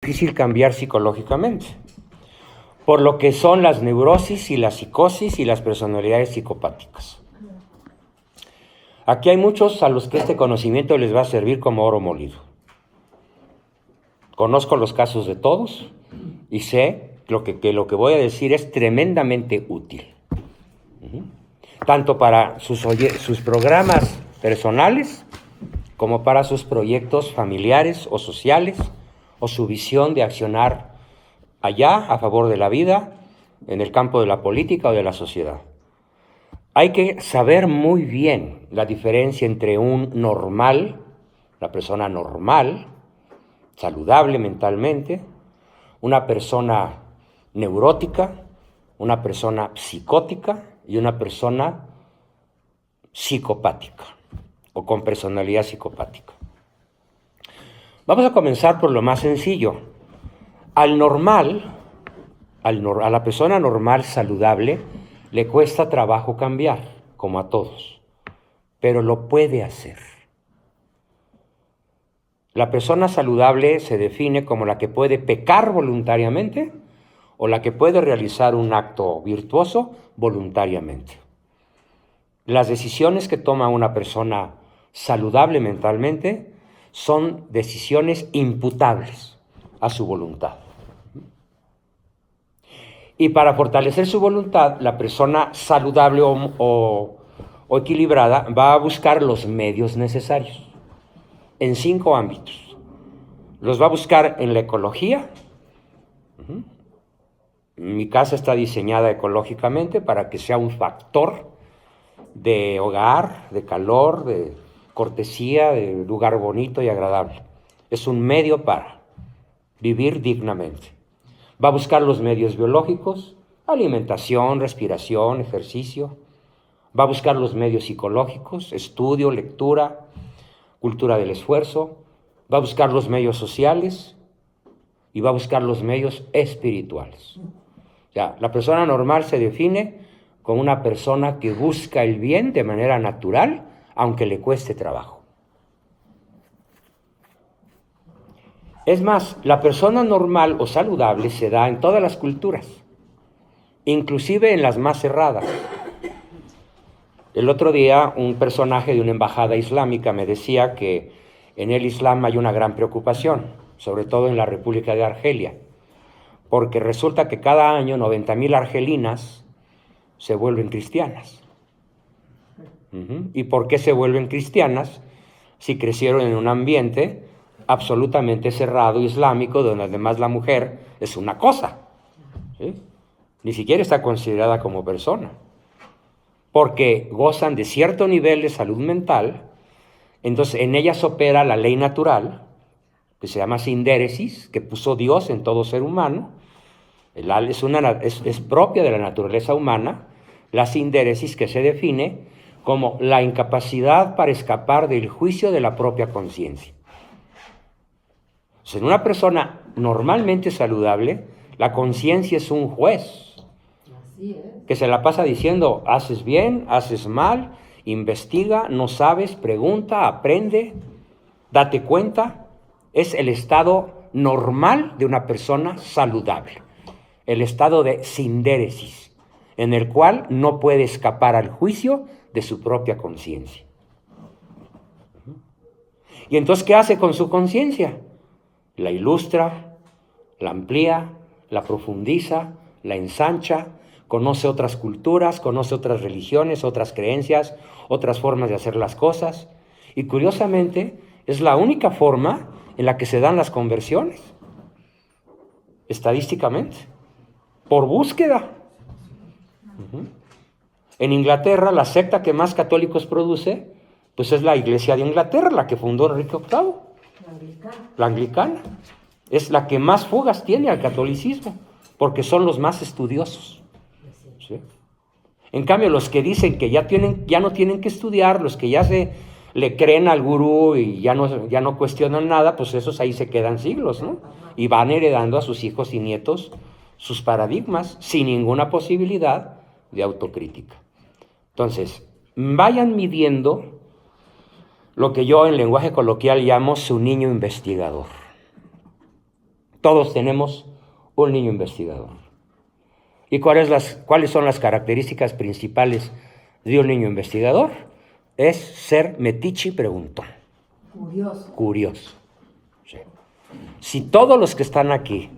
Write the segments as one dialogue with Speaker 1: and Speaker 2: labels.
Speaker 1: difícil cambiar psicológicamente, por lo que son las neurosis y la psicosis y las personalidades psicopáticas. Aquí hay muchos a los que este conocimiento les va a servir como oro molido. Conozco los casos de todos y sé que lo que voy a decir es tremendamente útil. Tanto para sus programas personales como para sus proyectos familiares o sociales o su visión de accionar allá a favor de la vida, en el campo de la política o de la sociedad. Hay que saber muy bien la diferencia entre un normal, la persona normal, saludable mentalmente, una persona neurótica, una persona psicótica y una persona psicopática o con personalidad psicopática. Vamos a comenzar por lo más sencillo. A la persona normal, saludable, le cuesta trabajo cambiar, como a todos, pero lo puede hacer. La persona saludable se define como la que puede pecar voluntariamente o la que puede realizar un acto virtuoso voluntariamente. Las decisiones que toma una persona saludable mentalmente son decisiones imputables a su voluntad. Y para fortalecer su voluntad, la persona saludable o equilibrada va a buscar los medios necesarios en 5 ámbitos. Los va a buscar en la ecología. Mi casa está diseñada ecológicamente para que sea un factor de hogar, de calor, de cortesía, de lugar bonito y agradable. Es un medio para vivir dignamente. Va a buscar los medios biológicos, alimentación, respiración, ejercicio. Va a buscar los medios psicológicos, estudio, lectura, cultura del esfuerzo. Va a buscar los medios sociales y va a buscar los medios espirituales. Ya, la persona normal se define como una persona que busca el bien de manera natural, aunque le cueste trabajo. Es más, la persona normal o saludable se da en todas las culturas, inclusive en las más cerradas. El otro día un personaje de una embajada islámica me decía que en el Islam hay una gran preocupación, sobre todo en la República de Argelia, porque resulta que cada año 90,000 argelinas se vuelven cristianas. ¿Y por qué se vuelven cristianas? Si crecieron en un ambiente absolutamente cerrado, islámico, donde además la mujer es una cosa, ¿sí? Ni siquiera está considerada como persona, porque gozan de cierto nivel de salud mental. Entonces en ellas opera la ley natural, que se llama sindéresis, que puso Dios en todo ser humano. Es propia de la naturaleza humana, la sindéresis, que se define como la incapacidad para escapar del juicio de la propia conciencia. En una persona normalmente saludable, la conciencia es un juez que se la pasa diciendo: haces bien, haces mal, investiga, no sabes, pregunta, aprende, date cuenta. Es el estado normal de una persona saludable, el estado de sindéresis, en el cual no puede escapar al juicio de su propia conciencia. ¿Y entonces qué hace con su conciencia? La ilustra, la amplía, la profundiza, la ensancha, conoce otras culturas, conoce otras religiones, otras creencias, otras formas de hacer las cosas. Y curiosamente, es la única forma en la que se dan las conversiones, estadísticamente, por búsqueda. En Inglaterra, la secta que más católicos produce, pues es la Iglesia de Inglaterra, la que fundó Enrique VIII. La anglicana. Es la que más fugas tiene al catolicismo, porque son los más estudiosos. ¿Sí? En cambio, los que dicen que ya no tienen que estudiar, los que ya le creen al gurú y ya no cuestionan nada, pues esos ahí se quedan siglos, ¿no? Y van heredando a sus hijos y nietos sus paradigmas sin ninguna posibilidad de autocrítica. Entonces, vayan midiendo lo que yo en lenguaje coloquial llamo su niño investigador. Todos tenemos un niño investigador. ¿Y cuáles son las características principales de un niño investigador? Es ser metiche y preguntón.
Speaker 2: Curioso.
Speaker 1: Curioso. Sí. Si todos los que están aquí,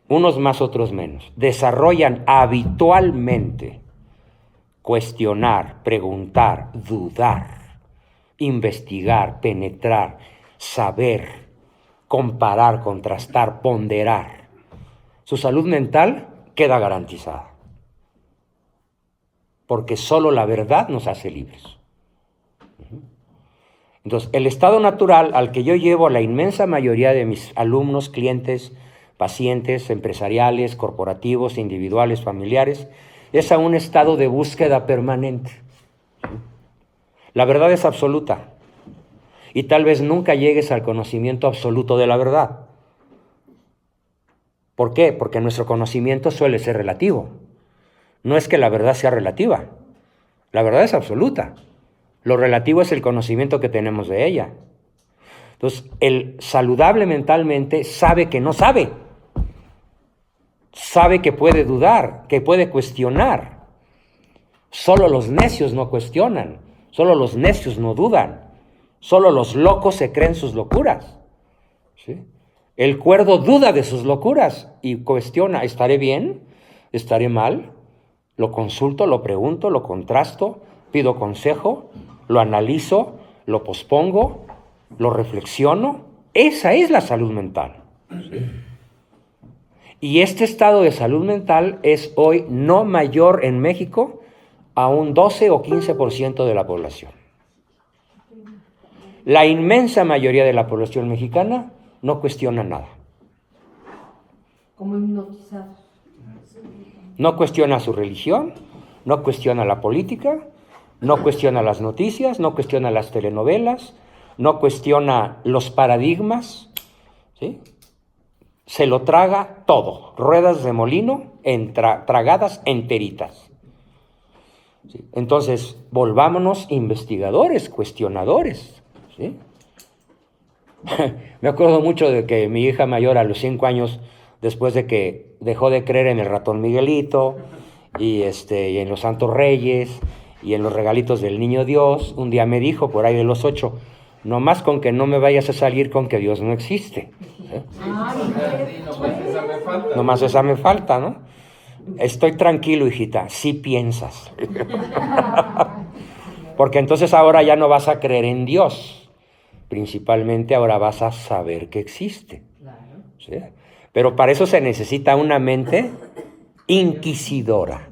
Speaker 1: unos más, otros menos, desarrollan habitualmente cuestionar, preguntar, dudar, investigar, penetrar, saber, comparar, contrastar, ponderar, su salud mental queda garantizada. Porque solo la verdad nos hace libres. Entonces, el estado natural al que yo llevo a la inmensa mayoría de mis alumnos, clientes, pacientes, empresariales, corporativos, individuales, familiares, es a un estado de búsqueda permanente. La verdad es absoluta. Y tal vez nunca llegues al conocimiento absoluto de la verdad. ¿Por qué? Porque nuestro conocimiento suele ser relativo. No es que la verdad sea relativa. La verdad es absoluta. Lo relativo es el conocimiento que tenemos de ella. Entonces, el saludable mentalmente sabe que no sabe. Sabe que puede dudar, que puede cuestionar. Solo los necios no cuestionan. Solo los necios no dudan. Solo los locos se creen sus locuras. ¿Sí? El cuerdo duda de sus locuras y cuestiona, ¿estaré bien? ¿Estaré mal? Lo consulto, lo pregunto, lo contrasto, pido consejo, lo analizo, lo pospongo, lo reflexiono. Esa es la salud mental. ¿Sí? Y este estado de salud mental es hoy no mayor en México a un 12 o 15% de la población. La inmensa mayoría de la población mexicana no cuestiona nada.
Speaker 2: Como hipnotizados.
Speaker 1: No cuestiona su religión, no cuestiona la política, no cuestiona las noticias, no cuestiona las telenovelas, no cuestiona los paradigmas, ¿sí? Se lo traga todo, ruedas de molino tragadas enteritas. ¿Sí? Entonces, volvámonos investigadores, cuestionadores. ¿Sí? Me acuerdo mucho de que mi hija mayor a los 5 años, después de que dejó de creer en el ratón Miguelito y en los santos reyes y en los regalitos del niño Dios, un día me dijo, por ahí de los 8, nomás con que no me vayas a salir con que Dios no existe. ¿Eh? Nomás esa me falta, ¿no? Estoy tranquilo, hijita, sí piensas. Porque entonces ahora ya no vas a creer en Dios. Principalmente ahora vas a saber que existe. ¿Sí? Pero para eso se necesita una mente inquisidora.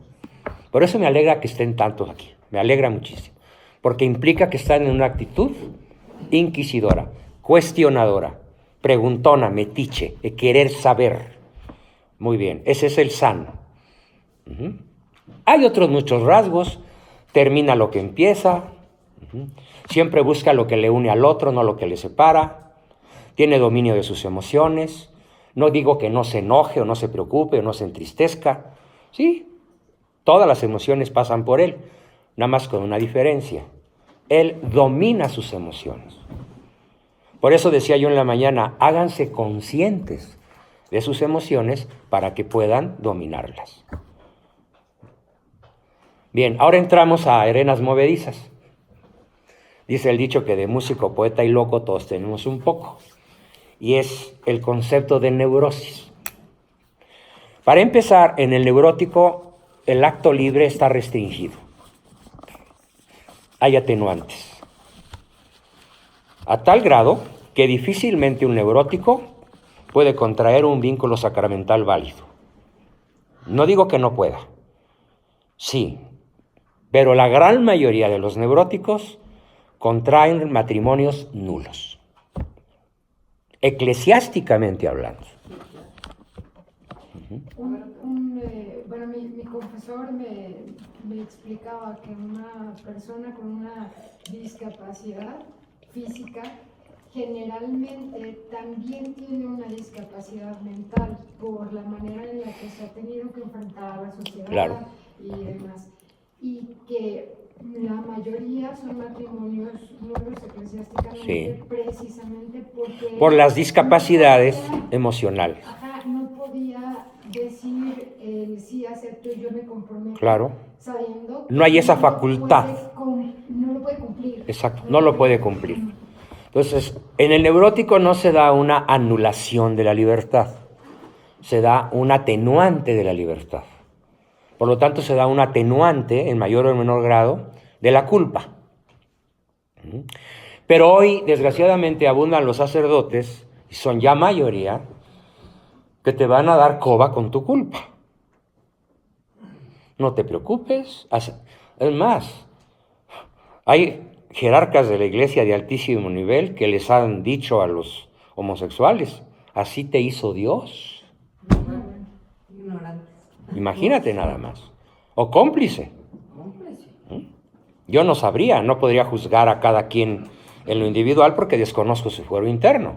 Speaker 1: Por eso me alegra que estén tantos aquí. Me alegra muchísimo. Porque implica que están en una actitud inquisidora, cuestionadora, preguntona, metiche, de querer saber. Muy bien, ese es el sano. Hay otros muchos rasgos. Termina lo que empieza. Siempre busca lo que le une al otro, no lo que le separa. Tiene dominio de sus emociones. No digo que no se enoje o no se preocupe o no se entristezca. Sí, todas las emociones pasan por él, nada más con una diferencia. Él domina sus emociones. Por eso decía yo en la mañana, háganse conscientes de sus emociones para que puedan dominarlas. Bien, ahora entramos a arenas movedizas. Dice el dicho que de músico, poeta y loco todos tenemos un poco. Y es el concepto de neurosis. Para empezar, en el neurótico, el acto libre está restringido. Hay atenuantes. A tal grado que difícilmente un neurótico puede contraer un vínculo sacramental válido. No digo que no pueda. Sí, pero la gran mayoría de los neuróticos contraen matrimonios nulos, eclesiásticamente hablando.
Speaker 3: Bueno, mi confesor me explicaba que una persona con una discapacidad física generalmente también tiene una discapacidad mental por la manera en la que se ha tenido que enfrentar a la sociedad. Claro. Y demás. Y que la mayoría son matrimonios nulos eclesiásticamente,
Speaker 1: Sí.
Speaker 3: precisamente porque...
Speaker 1: Por las discapacidades
Speaker 3: no podía,
Speaker 1: emocionales.
Speaker 3: ajá, no podía decir el sí acepto y yo me comprometo.
Speaker 1: Claro.
Speaker 3: Sabiendo
Speaker 1: No hay esa
Speaker 3: no
Speaker 1: facultad.
Speaker 3: no lo puede cumplir.
Speaker 1: Exacto, no lo puede cumplir. Entonces, en el neurótico no se da una anulación de la libertad, se da un atenuante de la libertad. Por lo tanto, se da un atenuante, en mayor o menor grado, de la culpa. Pero hoy, desgraciadamente, abundan los sacerdotes, y son ya mayoría, que te van a dar coba con tu culpa. No te preocupes. Es más, hay jerarcas de la iglesia de altísimo nivel que les han dicho a los homosexuales, así te hizo Dios.
Speaker 2: Ignorantes.
Speaker 1: Imagínate nada más. O cómplice. Yo no sabría, no podría juzgar a cada quien en lo individual porque desconozco su fuero interno.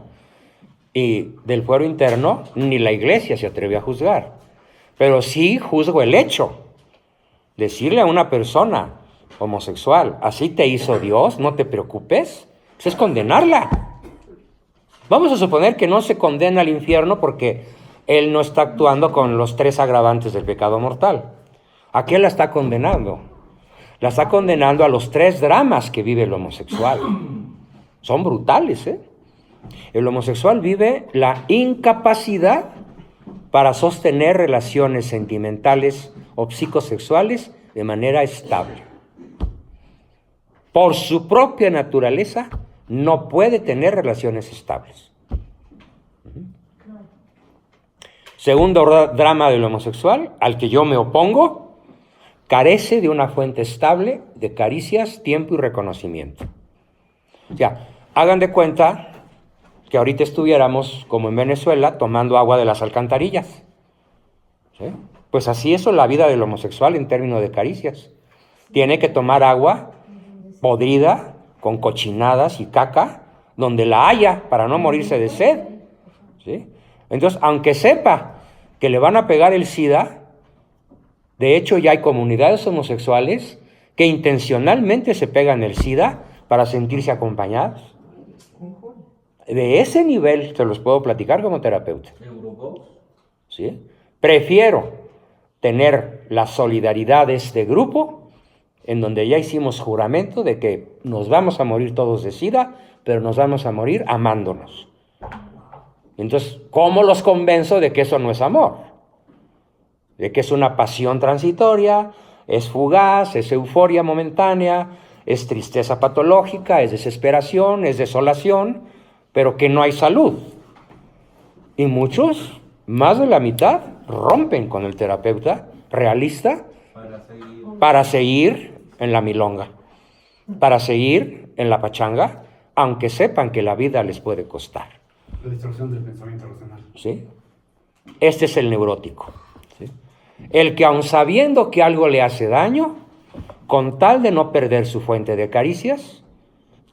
Speaker 1: Y del fuero interno ni la iglesia se atreve a juzgar. Pero sí juzgo el hecho. Decirle a una persona homosexual, así te hizo Dios, no te preocupes, pues es condenarla. Vamos a suponer que no se condena al infierno porque él no está actuando con los 3 agravantes del pecado mortal. ¿A qué la está condenando? La está condenando a los 3 dramas que vive el homosexual. Son brutales, ¿eh? El homosexual vive la incapacidad para sostener relaciones sentimentales o psicosexuales de manera estable. Por su propia naturaleza, no puede tener relaciones estables. Segundo drama del homosexual, al que yo me opongo, carece de una fuente estable de caricias, tiempo y reconocimiento. O sea, hagan de cuenta que ahorita estuviéramos, como en Venezuela, tomando agua de las alcantarillas. ¿Sí? Pues así es la vida del homosexual en términos de caricias. Tiene que tomar agua podrida, con cochinadas y caca, donde la haya, para no morirse de sed. ¿Sí? Entonces, aunque sepa que le van a pegar el SIDA, de hecho ya hay comunidades homosexuales que intencionalmente se pegan el SIDA para sentirse acompañados. De ese nivel te los puedo platicar como terapeuta. ¿Sí? Prefiero tener la solidaridad de este grupo, en donde ya hicimos juramento de que nos vamos a morir todos de SIDA, pero nos vamos a morir amándonos. Entonces, ¿cómo los convenzo de que eso no es amor? De que es una pasión transitoria, es fugaz, es euforia momentánea, es tristeza patológica, es desesperación, es desolación, pero que no hay salud. Y muchos, más de la mitad, rompen con el terapeuta realista para seguir en la milonga, para seguir en la pachanga, aunque sepan que la vida les puede costar.
Speaker 4: La distorsión del pensamiento racional.
Speaker 1: ¿Sí? Este es el neurótico. ¿Sí? El que aun sabiendo que algo le hace daño, con tal de no perder su fuente de caricias,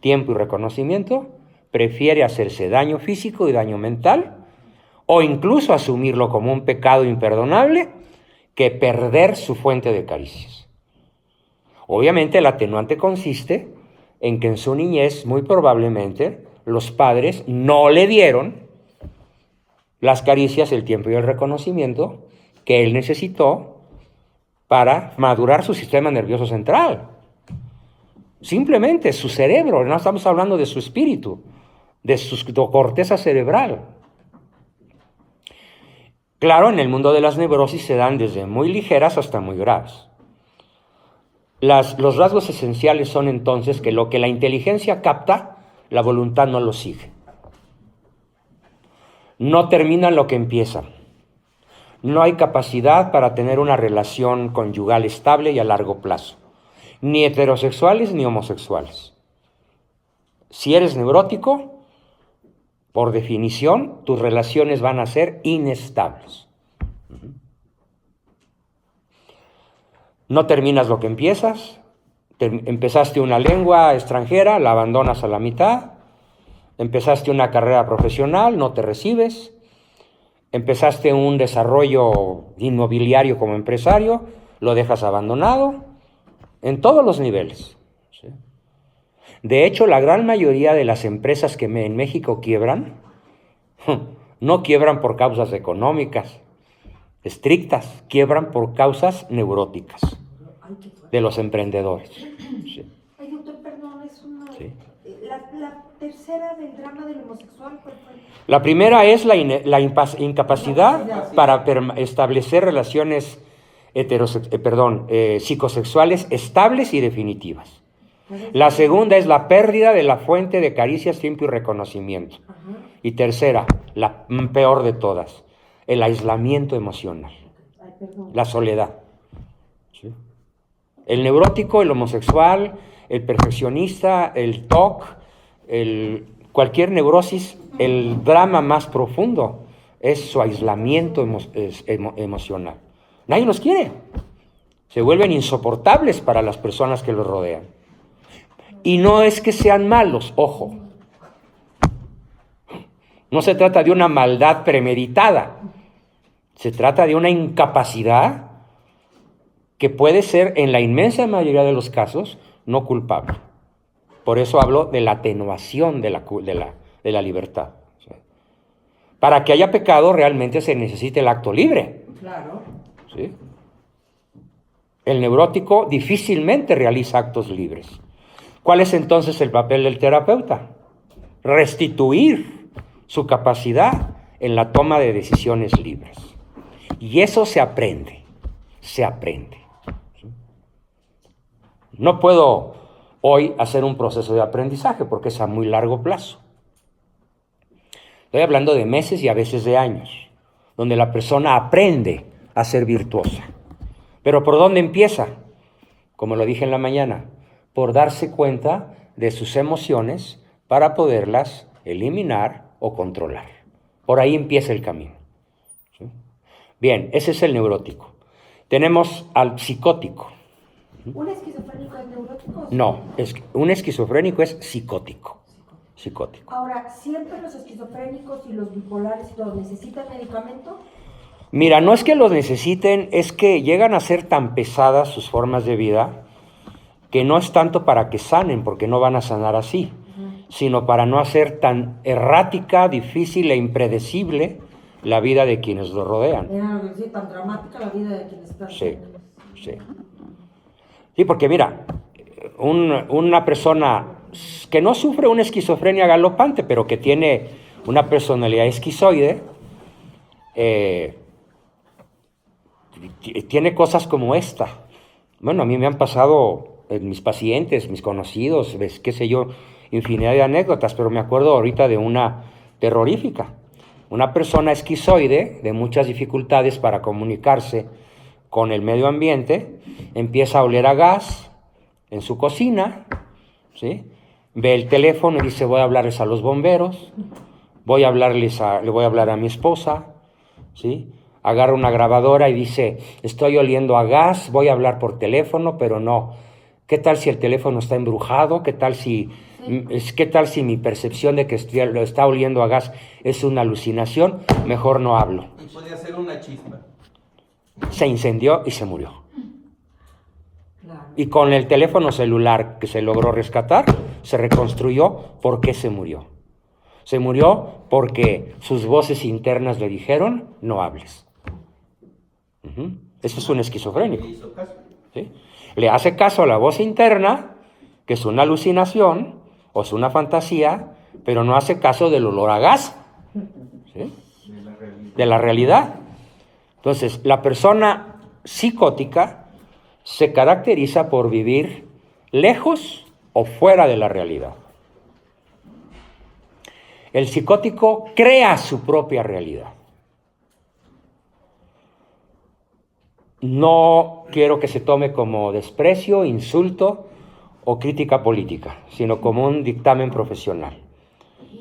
Speaker 1: tiempo y reconocimiento, prefiere hacerse daño físico y daño mental, o incluso asumirlo como un pecado imperdonable, que perder su fuente de caricias. Obviamente el atenuante consiste en que en su niñez, muy probablemente, los padres no le dieron las caricias, el tiempo y el reconocimiento que él necesitó para madurar su sistema nervioso central. Simplemente su cerebro, no estamos hablando de su espíritu, de su corteza cerebral. Claro, en el mundo de las neurosis se dan desde muy ligeras hasta muy graves. Los rasgos esenciales son entonces que lo que la inteligencia capta, la voluntad no lo sigue. No terminan lo que empiezan. No hay capacidad para tener una relación conyugal estable y a largo plazo. Ni heterosexuales ni homosexuales. Si eres neurótico, por definición, tus relaciones van a ser inestables. No terminas lo que empiezas. Empezaste una lengua extranjera, la abandonas a la mitad. Empezaste una carrera profesional, no te recibes. Empezaste un desarrollo inmobiliario como empresario, lo dejas abandonado. en todos los niveles. ¿Sí? De hecho, la gran mayoría de las empresas que en México quiebran, no quiebran por causas económicas estrictas, quiebran por causas neuróticas de los emprendedores. Sí.
Speaker 2: Ay, doctor, perdón, es una...
Speaker 1: Sí.
Speaker 2: La tercera del drama del homosexual, ¿cuál fue?
Speaker 1: La primera es la incapacidad para establecer relaciones psicosexuales estables y definitivas. La segunda es la pérdida de la fuente de caricias, tiempo y reconocimiento.
Speaker 2: Ajá.
Speaker 1: Y tercera, la peor de todas, el aislamiento emocional,
Speaker 2: Ay, perdón.
Speaker 1: la soledad. ¿Sí? El neurótico, el homosexual, el perfeccionista, el TOC, cualquier neurosis, el drama más profundo es su aislamiento emocional. Nadie los quiere. Se vuelven insoportables para las personas que los rodean. Y no es que sean malos, ojo. No se trata de una maldad premeditada. Se trata de una incapacidad que puede ser, en la inmensa mayoría de los casos, no culpable. Por eso hablo de la atenuación de la libertad. Para que haya pecado realmente se necesita el acto libre.
Speaker 2: Claro.
Speaker 1: ¿Sí? El neurótico difícilmente realiza actos libres. ¿Cuál es entonces el papel del terapeuta? Restituir su capacidad en la toma de decisiones libres. Y eso se aprende, se aprende. ¿Sí? No puedo hoy hacer un proceso de aprendizaje porque es a muy largo plazo. Estoy hablando de meses y a veces de años, donde la persona aprende a ser virtuosa. ¿Pero por dónde empieza? Como lo dije en la mañana, por darse cuenta de sus emociones para poderlas eliminar o controlar. Por ahí empieza el camino. ¿Sí? Bien, ese es el neurótico. Tenemos al psicótico.
Speaker 2: ¿Un esquizofrénico es neurótico?
Speaker 1: No, un esquizofrénico es psicótico. Psicótico.
Speaker 2: Ahora, ¿siempre los esquizofrénicos y los bipolares y todos necesitan medicamento?
Speaker 1: Mira, no es que los necesiten, es que llegan a ser tan pesadas sus formas de vida que no es tanto para que sanen, porque no van a sanar así, sino para no hacer tan errática, difícil e impredecible la vida de quienes lo rodean.
Speaker 2: Era decir, tan dramática la vida de quienes están.
Speaker 1: Sí, sí. Sí, porque mira, una persona que no sufre una esquizofrenia galopante, pero que tiene una personalidad esquizoide, tiene cosas como esta. Bueno, a mí me han pasado mis pacientes, mis conocidos, qué sé yo, infinidad de anécdotas, pero me acuerdo ahorita de una terrorífica. Una persona esquizoide, de muchas dificultades para comunicarse con el medio ambiente, empieza a oler a gas en su cocina, ¿sí? Ve el teléfono y dice, voy a hablarles a los bomberos, le voy a hablar a mi esposa, ¿sí? Agarra una grabadora y dice, estoy oliendo a gas, voy a hablar por teléfono, pero no. ¿Qué tal si el teléfono está embrujado? ¿Qué tal si mi percepción de que lo está oliendo a gas es una alucinación? Mejor no hablo.
Speaker 5: Y podía ser una chispa.
Speaker 1: Se incendió y se murió.
Speaker 2: Claro.
Speaker 1: Y con el teléfono celular que se logró rescatar, se reconstruyó por qué se murió. Se murió porque sus voces internas le dijeron, no hables. Eso es un esquizofrénico.
Speaker 5: ¿Le hizo caso?
Speaker 1: ¿Sí? Le hace caso a la voz interna, que es una alucinación o es una fantasía, pero no hace caso del olor a gas. ¿Sí? De la realidad. Entonces, la persona psicótica se caracteriza por vivir lejos o fuera de la realidad. El psicótico crea su propia realidad. No quiero que se tome como desprecio, insulto o crítica política, sino como un dictamen profesional.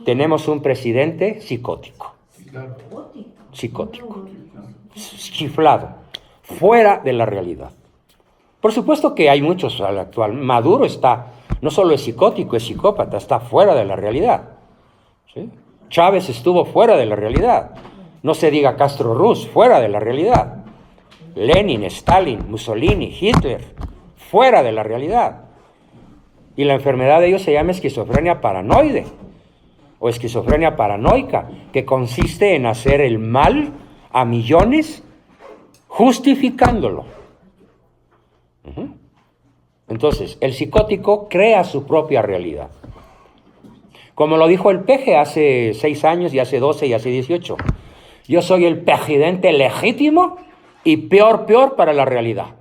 Speaker 1: Tenemos un presidente psicótico.
Speaker 4: Sí, claro.
Speaker 1: Psicótico. Chiflado. Fuera de la realidad. Por supuesto que hay muchos al actual. Maduro no solo es psicótico, es psicópata, está fuera de la realidad. ¿Sí? Chávez estuvo fuera de la realidad. No se diga Castro Ruz, fuera de la realidad. Lenin, Stalin, Mussolini, Hitler, fuera de la realidad. Y la enfermedad de ellos se llama esquizofrenia paranoide o esquizofrenia paranoica, que consiste en hacer el mal a millones justificándolo. Entonces, el psicótico crea su propia realidad. Como lo dijo el peje hace 6 años y hace 12 y hace 18. Yo soy el presidente legítimo y peor para la realidad.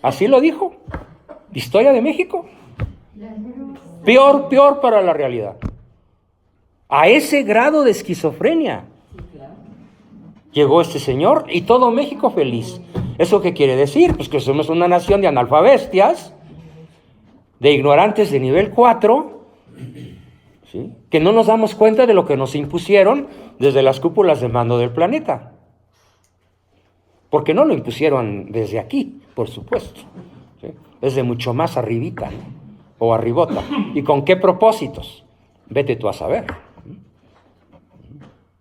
Speaker 1: Así lo dijo. Historia de México. Peor para la realidad. A ese grado de esquizofrenia llegó este señor y todo México feliz. ¿Eso qué quiere decir? Pues que somos una nación de analfabestias, de ignorantes de nivel 4, ¿sí? Que no nos damos cuenta de lo que nos impusieron desde las cúpulas de mando del planeta. Porque no lo impusieron desde aquí, por supuesto. ¿Sí? Desde mucho más arribita, ¿no? O arribota. ¿Y con qué propósitos? Vete tú a saber.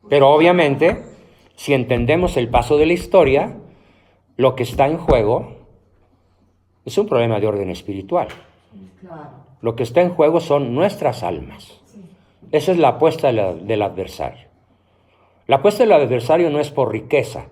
Speaker 1: Pero obviamente, si entendemos el paso de la historia, lo que está en juego es un problema de orden espiritual. Lo que está en juego son nuestras almas. Esa es la apuesta del adversario. La apuesta del adversario no es por riqueza,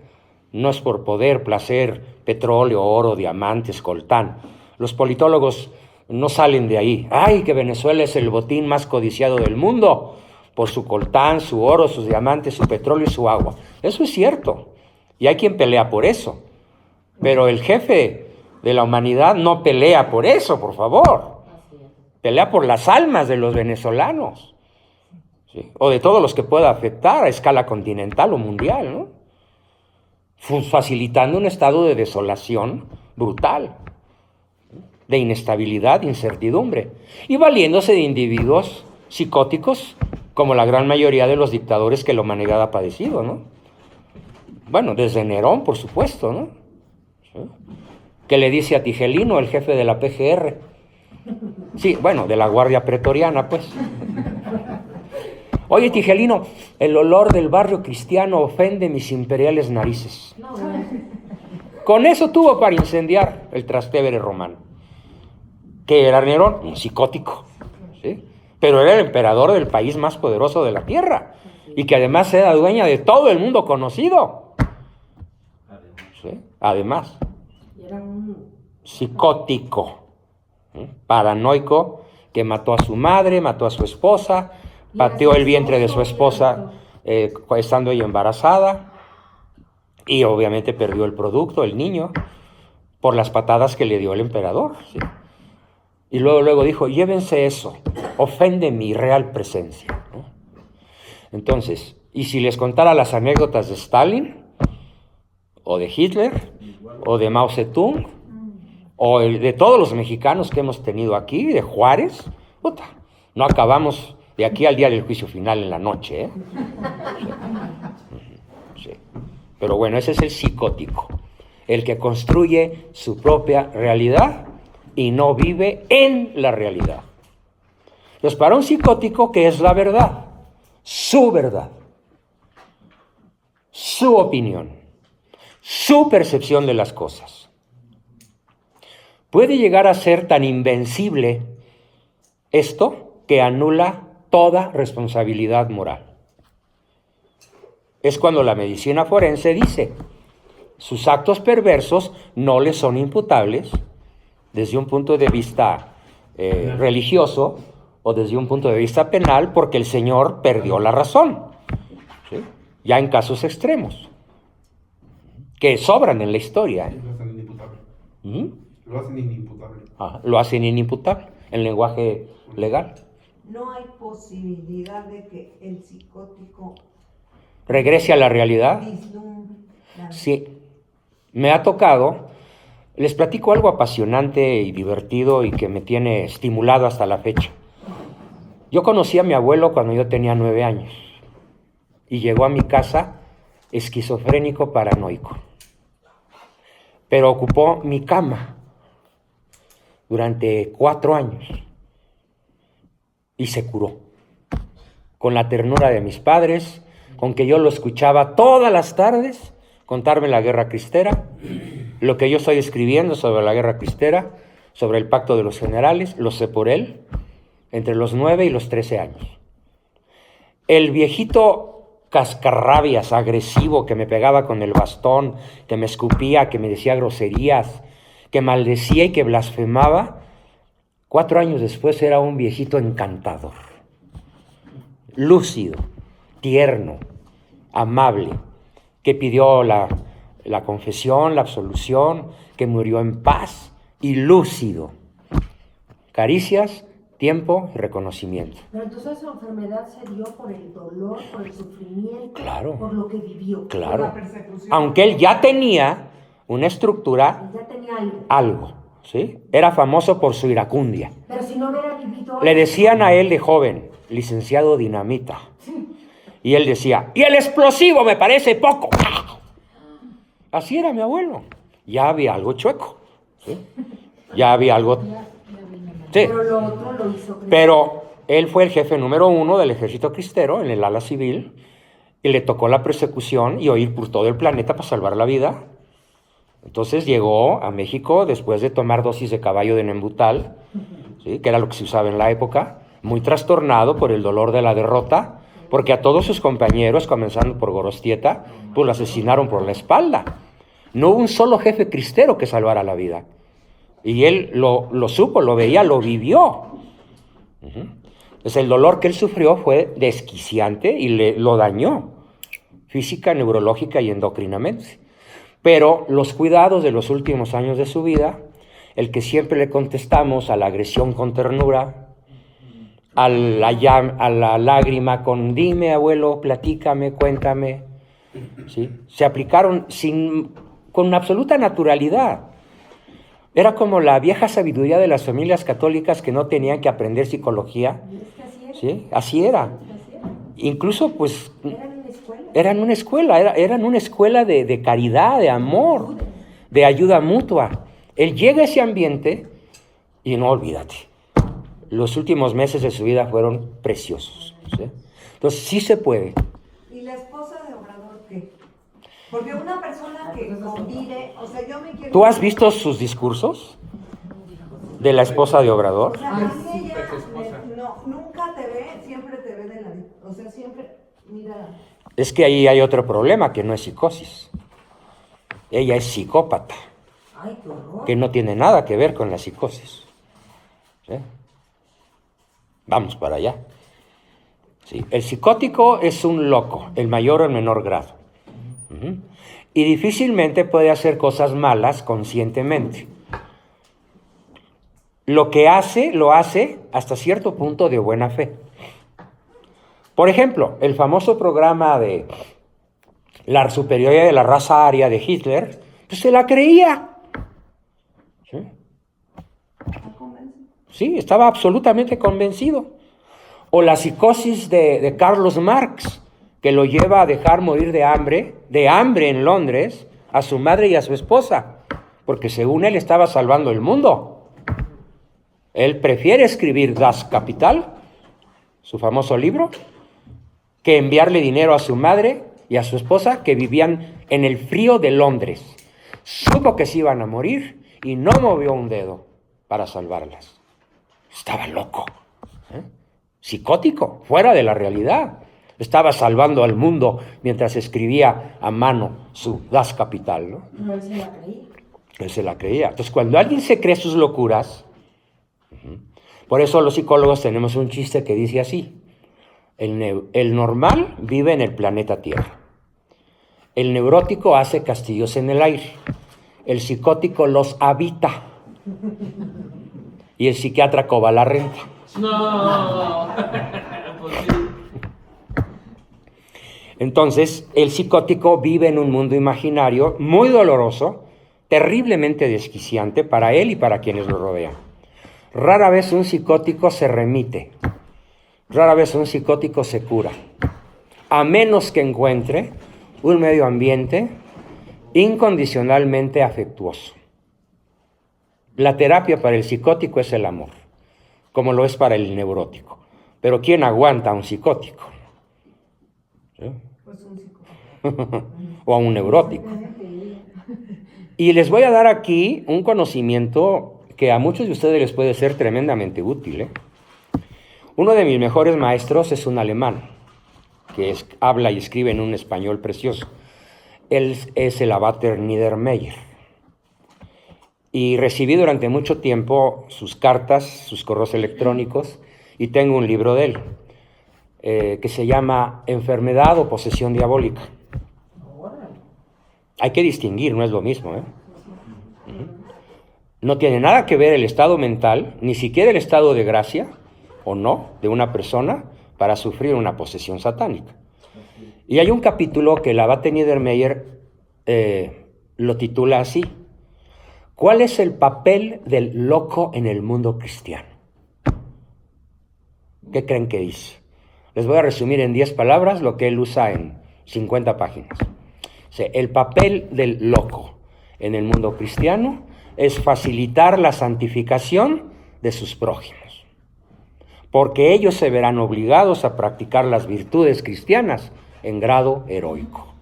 Speaker 1: no es por poder, placer, petróleo, oro, diamantes, coltán. Los politólogos no salen de ahí. ¡Ay, que Venezuela es el botín más codiciado del mundo! Por su coltán, su oro, sus diamantes, su petróleo y su agua. Eso es cierto. Y hay quien pelea por eso. Pero el jefe de la humanidad no pelea por eso, por favor. Pelea por las almas de los venezolanos. ¿Sí? O de todos los que pueda afectar a escala continental o mundial, ¿no? Facilitando un estado de desolación brutal, de inestabilidad, incertidumbre, y valiéndose de individuos psicóticos, como la gran mayoría de los dictadores que la humanidad ha padecido, ¿no? Bueno, desde Nerón, por supuesto, ¿no? ¿Sí? Que le dice a Tigelino, el jefe de la PGR, sí, bueno, de la Guardia Pretoriana, pues. Oye, Tigelino, el olor del barrio cristiano ofende mis imperiales narices. Con eso tuvo para incendiar el Trastevere romano. ¿Qué era Nerón? Un psicótico, ¿sí? Pero era el emperador del país más poderoso de la tierra y que además era dueña de todo el mundo conocido. ¿Sí? Además,
Speaker 2: Era un
Speaker 1: psicótico, ¿sí? Paranoico, que mató a su madre, mató a su esposa, pateó el vientre de su esposa estando ella embarazada y obviamente perdió el producto, el niño, por las patadas que le dio el emperador, ¿sí? Y luego dijo, llévense eso, ofende mi real presencia, ¿no? Entonces, y si les contara las anécdotas de Stalin, o de Hitler, o de Mao Zedong, o de todos los mexicanos que hemos tenido aquí, de Juárez, puta, no acabamos de aquí al día del juicio final en la noche, ¿eh? Sí. Pero bueno, ese es el psicótico, el que construye su propia realidad y no vive en la realidad. Entonces, para un psicótico, ¿qué es la verdad? Su verdad, su opinión, su percepción de las cosas. Puede llegar a ser tan invencible esto que anula toda responsabilidad moral. Es cuando la medicina forense dice, sus actos perversos no le son imputables desde un punto de vista religioso o desde un punto de vista penal porque el señor perdió la razón, ¿sí? Ya en casos extremos, que sobran en la historia, ¿eh?
Speaker 4: Lo hacen inimputable. Lo hacen inimputable.
Speaker 1: Lo hacen inimputable en lenguaje legal.
Speaker 5: No hay posibilidad de que el psicótico
Speaker 1: Regrese a la realidad.
Speaker 5: vislumbre la
Speaker 1: Sí, me ha tocado. Les platico algo apasionante y divertido y que me tiene estimulado hasta la fecha. Yo conocí a mi abuelo cuando yo tenía 9 años y llegó a mi casa esquizofrénico paranoico, pero ocupó mi cama durante 4 años y se curó con la ternura de mis padres, con que yo lo escuchaba todas las tardes contarme la guerra cristera Lo que yo estoy escribiendo sobre la guerra cristera, sobre el pacto de los generales, lo sé por él, entre los 9 y los 13 años. El viejito cascarrabias, agresivo, que me pegaba con el bastón, que me escupía, que me decía groserías, que maldecía y que blasfemaba, 4 años después era un viejito encantador, lúcido, tierno, amable, que pidió la confesión, la absolución, que murió en paz y lúcido. Caricias, tiempo y reconocimiento.
Speaker 2: Pero entonces su enfermedad se dio por el dolor, por el sufrimiento,
Speaker 1: Claro.
Speaker 2: por lo que vivió.
Speaker 1: Claro.
Speaker 5: Por la persecución.
Speaker 1: Aunque él ya tenía una estructura,
Speaker 2: Ya tenía algo.
Speaker 1: algo, ¿sí? Era famoso por su iracundia.
Speaker 2: Pero si no hubiera vivido...
Speaker 1: Le decían a él de joven, licenciado Dinamita. Y él decía, y el explosivo me parece poco. Así era mi abuelo. Ya había algo chueco, ¿sí? Ya había algo... Sí.
Speaker 2: Pero lo otro lo hizo crecer.
Speaker 1: Pero él fue el jefe número 1 del ejército cristero en el ala civil y le tocó la persecución y huir por todo el planeta para salvar la vida. Entonces llegó a México después de tomar dosis de caballo de Nembutal, ¿sí? Que era lo que se usaba en la época, muy trastornado por el dolor de la derrota, porque a todos sus compañeros, comenzando por Gorostieta, pues lo asesinaron por la espalda. No hubo un solo jefe cristero que salvara la vida. Y él lo supo, lo veía, lo vivió. Entonces el dolor que él sufrió fue desquiciante y lo dañó física, neurológica y endocrinamente. Pero los cuidados de los últimos años de su vida, el que siempre le contestamos a la agresión con ternura, a la lágrima con dime, abuelo, platícame, cuéntame, ¿sí? Se aplicaron con absoluta naturalidad. Era como la vieja sabiduría de las familias católicas que no tenían que aprender psicología. ¿Sí? Así era. Incluso, pues, eran una escuela de caridad, de amor, de ayuda mutua. Él llega a ese ambiente y no, olvídate, los últimos meses de su vida fueron preciosos, ¿sí? Entonces, sí se puede.
Speaker 5: ¿Y la esposa de Obrador qué? Porque una persona que convive, o sea, yo me quiero...
Speaker 1: ¿Tú has visto sus discursos de la esposa de Obrador?
Speaker 5: O sea, a mí ella no, nunca te ve, siempre te ve de la... O sea, siempre, mira...
Speaker 1: Es que ahí hay otro problema, que no es psicosis. Ella es psicópata,
Speaker 2: Ay, qué horror.
Speaker 1: que no tiene nada que ver con la psicosis. ¿Sí? Vamos para allá. Sí. El psicótico es un loco, el mayor o el menor grado. Y difícilmente puede hacer cosas malas conscientemente. Lo que hace, lo hace hasta cierto punto de buena fe. Por ejemplo, el famoso programa de la superioridad de la raza aria de Hitler, pues se la creía. ¿Sí? Sí, estaba absolutamente convencido. O la psicosis de Carlos Marx, que lo lleva a dejar morir de hambre en Londres, a su madre y a su esposa, porque según él estaba salvando el mundo. Él prefiere escribir Das Kapital, su famoso libro, que enviarle dinero a su madre y a su esposa que vivían en el frío de Londres. Supo que se iban a morir y no movió un dedo para salvarlas. Estaba loco, ¿eh? Psicótico, fuera de la realidad. Estaba salvando al mundo mientras escribía a mano su Das Kapital, ¿no?
Speaker 2: No, él se la creía.
Speaker 1: Él se la creía. Entonces, cuando alguien se cree sus locuras, por eso los psicólogos tenemos un chiste que dice así: el normal vive en el planeta Tierra. El neurótico hace castillos en el aire. El psicótico los habita. Y el psiquiatra cobra la renta.
Speaker 6: No. Pues sí.
Speaker 1: Entonces, el psicótico vive en un mundo imaginario muy doloroso, terriblemente desquiciante para él y para quienes lo rodean. Rara vez un psicótico se remite, rara vez un psicótico se cura, a menos que encuentre un medio ambiente incondicionalmente afectuoso. La terapia para el psicótico es el amor, como lo es para el neurótico. Pero ¿quién aguanta a un psicótico? ¿Sí?
Speaker 5: Pues un psicólogo.
Speaker 1: O a un neurótico. Y les voy a dar aquí un conocimiento que a muchos de ustedes les puede ser tremendamente útil, ¿eh? Uno de mis mejores maestros es un alemán, que habla y escribe en un español precioso. Él es el abate Niedermeyer. Y recibí durante mucho tiempo sus cartas, sus correos electrónicos, y tengo un libro de él, que se llama Enfermedad o Posesión Diabólica. Hay que distinguir, no es lo mismo, ¿eh? No tiene nada que ver el estado mental, ni siquiera el estado de gracia, o no, de una persona para sufrir una posesión satánica. Y hay un capítulo que el abate Niedermeyer lo titula así: ¿cuál es el papel del loco en el mundo cristiano? ¿Qué creen que dice? Les voy a resumir en 10 palabras lo que él usa en 50 páginas. El papel del loco en el mundo cristiano es facilitar la santificación de sus prójimos, porque ellos se verán obligados a practicar las virtudes cristianas en grado heroico.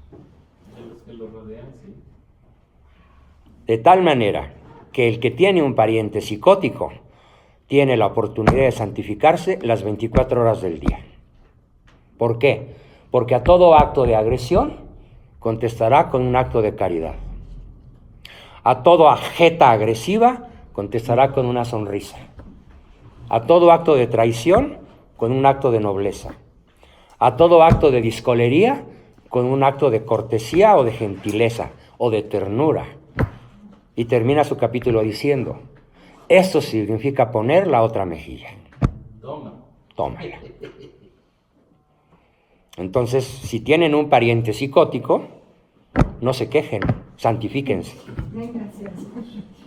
Speaker 1: De tal manera que el que tiene un pariente psicótico tiene la oportunidad de santificarse las 24 horas del día. ¿Por qué? Porque a todo acto de agresión contestará con un acto de caridad. A toda jeta agresiva contestará con una sonrisa. A todo acto de traición con un acto de nobleza. A todo acto de discolería con un acto de cortesía o de gentileza o de ternura. Y termina su capítulo diciendo: esto significa poner la otra mejilla. Tómala. Entonces, si tienen un pariente psicótico, no se quejen, santifíquense.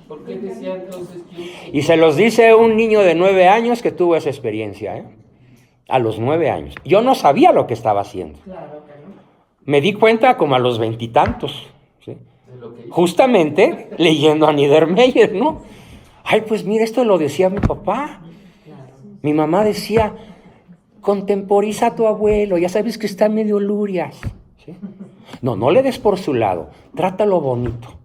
Speaker 6: ¿Por qué decía entonces que...
Speaker 1: Y se los dice un niño de 9 años que tuvo esa experiencia, ¿eh? A los 9 años. Yo no sabía lo que estaba haciendo. Me di cuenta como a los 20 y tantos, ¿sí? Justamente leyendo a Niedermeyer, ¿no? Ay, pues mira, esto lo decía mi papá. Mi mamá decía: contemporiza a tu abuelo, ya sabes que está medio lurias, ¿sí? No le des por su lado, trátalo bonito,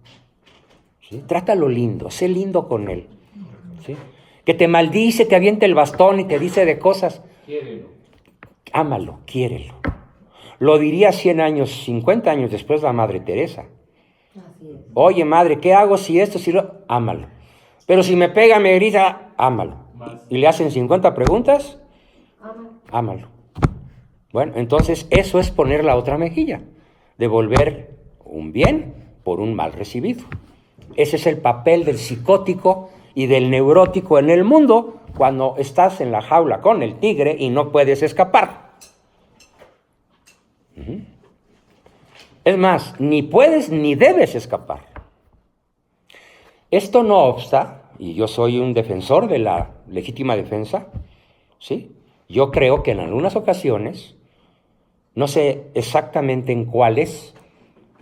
Speaker 1: ¿sí? Trátalo lindo, sé lindo con él, ¿sí? Que te maldice, te avienta el bastón y te dice de cosas.
Speaker 6: Quiérelo.
Speaker 1: Ámalo, quiérelo. Lo diría 100 años, 50 años después la Madre Teresa. Oye, madre, ¿qué hago si esto, si lo...? Ámalo. Pero si me pega, me grita, ámalo. Y le hacen 50 preguntas, ámalo. Bueno, entonces eso es poner la otra mejilla, devolver un bien por un mal recibido. Ese es el papel del psicótico y del neurótico en el mundo cuando estás en la jaula con el tigre y no puedes escapar. Es más, ni puedes ni debes escapar. Esto no obsta, y yo soy un defensor de la legítima defensa, ¿sí? Yo creo que en algunas ocasiones, no sé exactamente en cuáles,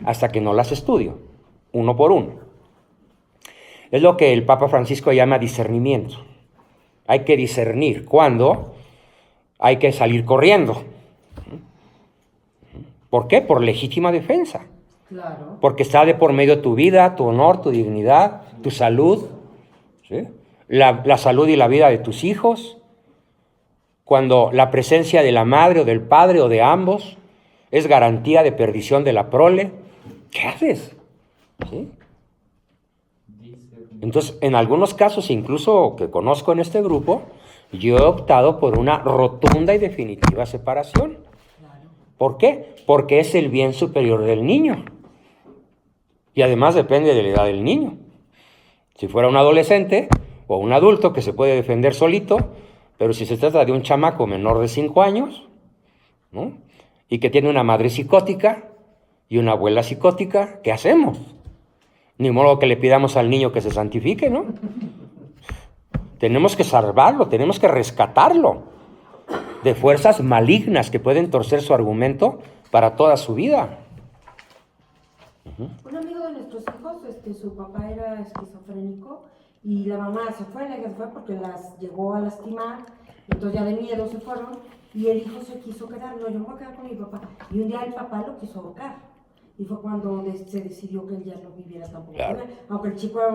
Speaker 1: hasta que no las estudio, uno por uno. Es lo que el Papa Francisco llama discernimiento. Hay que discernir cuándo hay que salir corriendo. ¿Por qué? Por legítima defensa.
Speaker 2: Claro.
Speaker 1: Porque está de por medio tu vida, tu honor, tu dignidad, tu salud, ¿sí? La salud y la vida de tus hijos. Cuando la presencia de la madre o del padre o de ambos es garantía de perdición de la prole, ¿qué haces? ¿Sí? Entonces, en algunos casos, incluso que conozco en este grupo, yo he optado por una rotunda y definitiva separación. ¿Por qué? Porque es el bien superior del niño. Y además depende de la edad del niño. Si fuera un adolescente o un adulto que se puede defender solito, pero si se trata de un chamaco menor de 5 años, ¿no? Y que tiene una madre psicótica y una abuela psicótica, ¿qué hacemos? Ni modo que le pidamos al niño que se santifique, ¿no? Tenemos que salvarlo, tenemos que rescatarlo de fuerzas malignas que pueden torcer su argumento para toda su vida.
Speaker 2: Un amigo de nuestros hijos, su papá era esquizofrénico y la mamá se fue porque las llegó a lastimar, entonces ya de miedo se fueron y el hijo se quiso quedar, no, yo me voy a quedar con mi papá. Y un día el papá lo quiso ahorcar y fue cuando se decidió que él ya no viviera tampoco
Speaker 1: Claro.
Speaker 2: con él, aunque el chico era